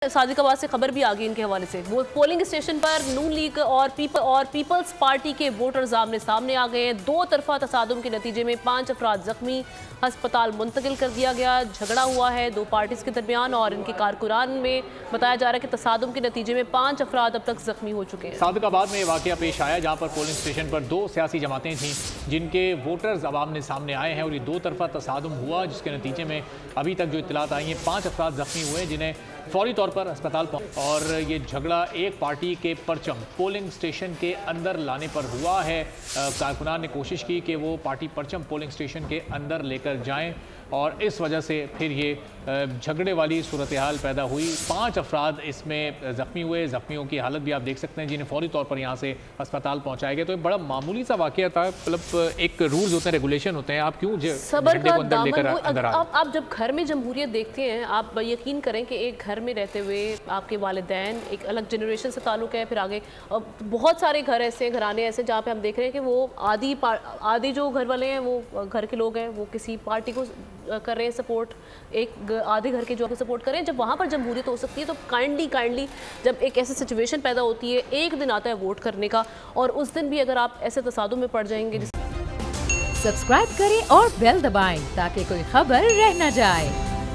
सादिकाबाद से खबर भी आ गई इनके हवाले से। वो पोलिंग स्टेशन पर नून लीग और पीपल्स पार्टी के वोटर्स आमने सामने आ गए हैं। दो तरफा तसादुम के नतीजे में 5 अफराद जख्मी, अस्पताल मुंतकिल कर दिया गया। झगड़ा हुआ है दो पार्टीज के दरमियान और इनके कारकुनान में। बताया जा रहा है कि तसादुम के नतीजे में 5 अफराद अब तक जख्मी हो चुके हैं। सादिकाबाद में वाकया पेश आया जहाँ पर पोलिंग स्टेशन पर 2 सियासी जमातें थीं जिनके वोटर्स अब आमने सामने आए हैं और ये 2 तरफा तसादुम हुआ, जिसके नतीजे में अभी तक जो इत्तलात आई हैं 5 अफराद जख्मी हुए जिन्हें फौरी तौर पर अस्पताल और ये झगड़ा एक पार्टी के परचम पोलिंग स्टेशन के अंदर लाने पर हुआ है। कारकुनान ने कोशिश की कि वो पार्टी परचम पोलिंग स्टेशन के अंदर लेकर जाएं और इस वजह से फिर ये झगड़े वाली सूरत हाल पैदा हुई। 5 अफराद इसमें ज़ख्मी हुए। ज़ख्मियों की हालत भी आप देख सकते हैं जिन्हें फौरी तौर पर यहाँ से अस्पताल पहुँचाया गया। तो एक बड़ा मामूली सा वाक़या था। मतलब एक रूल्स होते हैं, रेगुलेशन होते हैं, आप क्यों सबर का अंदर लेकर अंदर आप जब घर में जमहूरियत देखते हैं, आप यकीन करें कि एक घर में रहते हुए आपके वालिदैन एक अलग जनरेशन से ताल्लुक़ है, फिर आगे बहुत सारे घर ऐसे घराने ऐसे जहाँ पे हम देख रहे हैं कि वो आधी जो घर वाले हैं वो घर के लोग हैं वो किसी पार्टी को कर रहे हैं सपोर्ट, एक आधे घर के जो सपोर्ट करें। जब वहाँ पर जमहूरियत हो सकती है तो काइंडली जब एक ऐसी सिचुएशन पैदा होती है, एक दिन आता है वोट करने का और उस दिन भी अगर आप ऐसे तसादुम में पड़ जाएंगे। सब्सक्राइब करें और बेल दबाएं ताकि कोई खबर रह न जाए।